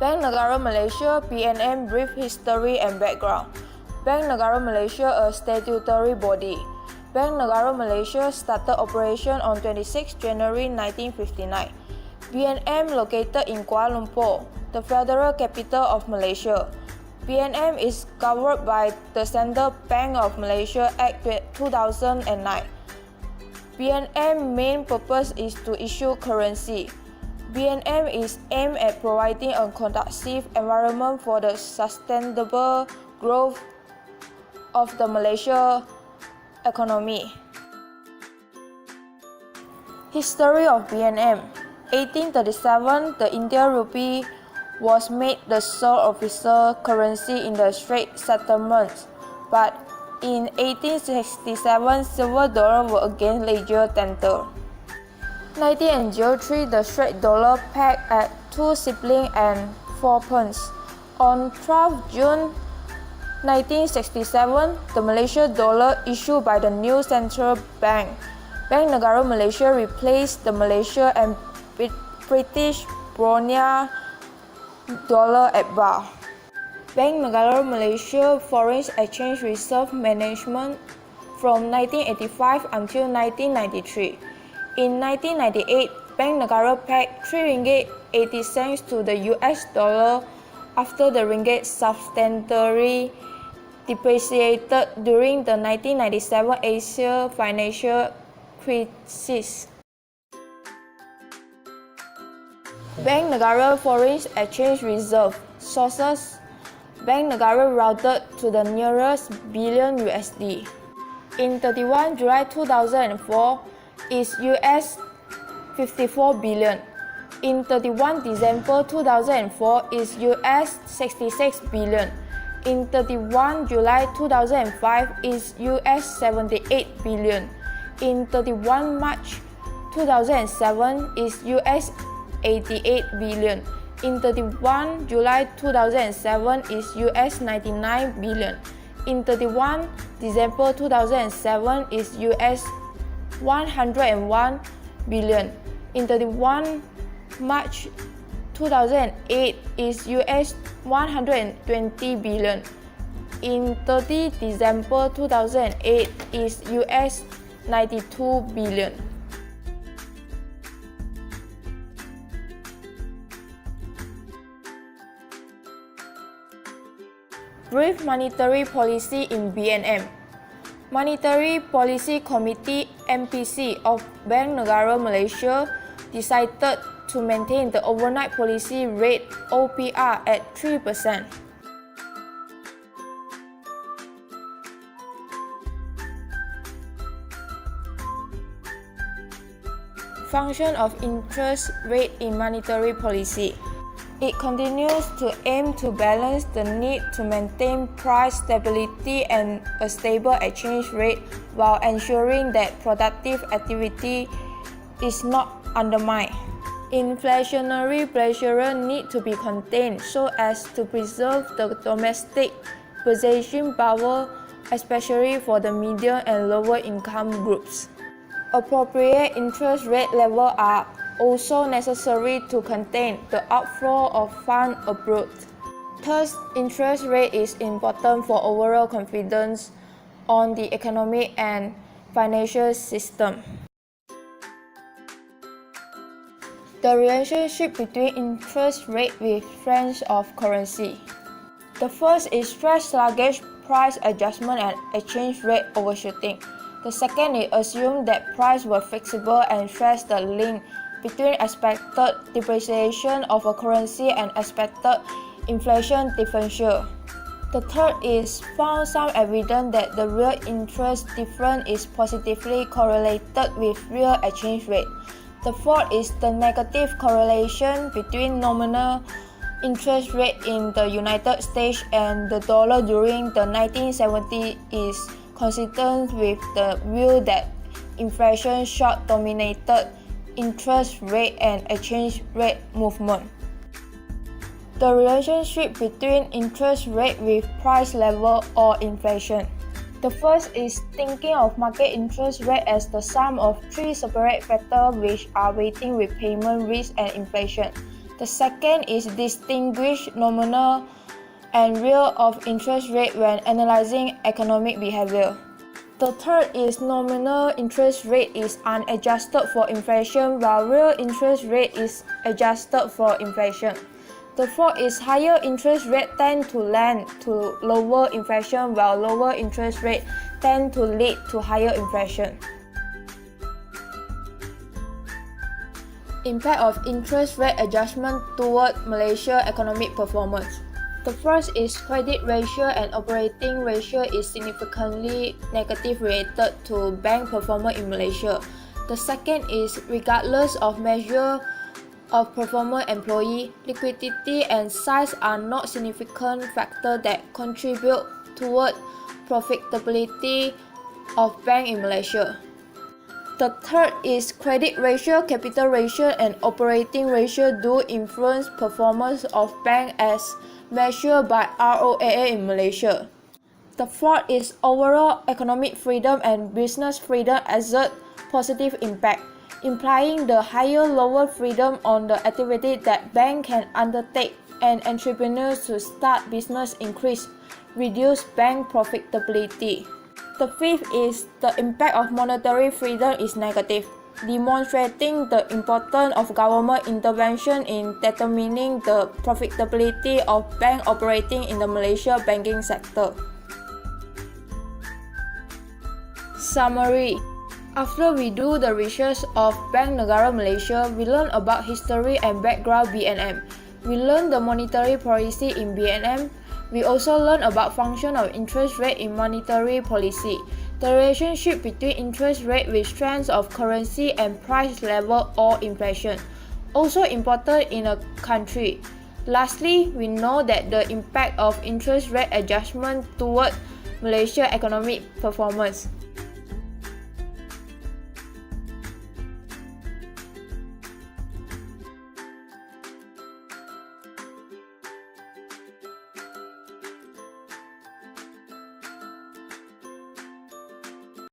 Bank Negara Malaysia (BNM) brief history and background. Bank Negara Malaysia, a statutory body. Bank Negara Malaysia started operation on 26 January 1959. BNM located in Kuala Lumpur, the federal capital of Malaysia. BNM is governed by the Central Bank of Malaysia Act 2009. BNM main purpose is to issue currency. BNM is aimed at providing a conducive environment for the sustainable growth of the Malaysia economy. History of BNM. 1837, the Indian rupee was made the sole official currency in the Strait settlements, but in 1867, silver dollar were again legal tender. 1903, the Strait dollar pegged at 2 shillings and 4 pence. On 12 June 1967, the Malaysia dollar issued by the new central bank, Bank Negara Malaysia, replaced the Malaysia and British Brunei dollar at bar. Bank Negara Malaysia Foreign Exchange Reserve Management from 1985 until 1993. In 1998, Bank Negara pegged 3 ringgit 80 cents to the US dollar after the ringgit substantially depreciated during the 1997 Asia financial crisis. Bank Negara Foreign Exchange Reserve sources. Bank Negara routed to the nearest billion USD. In 31 July 2004, is US 54 billion. In 31 December 2004 is US 66 billion. In 31 July 2005 is US 78 billion. In 31 March 2007 is US 88 billion. In 31 July 2007 is US 99 billion. In 31 December 2007 is US 101 billion. In 31 March 2008 is US 120 billion. In 30 December 2008 is US 92 billion. Brief monetary policy in BNM. Monetary Policy Committee (MPC) of Bank Negara Malaysia decided to maintain the overnight policy rate (OPR) at 3%. Function of interest rate in monetary policy. It continues to aim to balance the need to maintain price stability and a stable exchange rate while ensuring that productive activity is not undermined. Inflationary pressure need to be contained so as to preserve the domestic purchasing power, especially for the medium and lower income groups. Appropriate interest rate levels are also necessary to contain the outflow of funds abroad. Thus, interest rate is important for overall confidence on the economic and financial system. The relationship between interest rate with trends of currency. The first is stress sluggish price adjustment and exchange rate overshooting. The second is assume that prices were flexible and stress the link between expected depreciation of a currency and expected inflation differential. The third is found some evidence that the real interest difference is positively correlated with real exchange rate. The fourth is the negative correlation between nominal interest rate in the United States and the dollar during the 1970s is consistent with the view that inflation shock dominated interest rate and exchange rate movement. The relationship between interest rate with price level or inflation. The first is thinking of market interest rate as the sum of three separate factors which are weighting repayment risk and inflation. The second is distinguish nominal and real of interest rate when analyzing economic behavior. The third is nominal interest rate is unadjusted for inflation while real interest rate is adjusted for inflation. The fourth is higher interest rate tend to lead to lower inflation while lower interest rate tend to lead to higher inflation. Impact of interest rate adjustment toward Malaysia economic performance. The first is credit ratio and operating ratio is significantly negative related to bank performance in Malaysia. The second is regardless of measure of performance employee, liquidity and size are not significant factors that contribute toward profitability of bank in Malaysia. The third is credit ratio, capital ratio and operating ratio do influence performance of bank as measured by ROAA in Malaysia. The fourth is overall economic freedom and business freedom exert positive impact, implying the higher lower freedom on the activity that bank can undertake and entrepreneurs to start business increase, reduce bank profitability. The fifth is the impact of monetary freedom is negative, demonstrating the importance of government intervention in determining the profitability of bank operating in the Malaysia banking sector. Summary. After we do the research of Bank Negara Malaysia, we learn about history and background BNM. We learn the monetary policy in BNM. We also learn about function of interest rate in monetary policy, the relationship between interest rate with strength of currency and price level or inflation, also important in a country. Lastly, we know that the impact of interest rate adjustment toward Malaysia economic performance.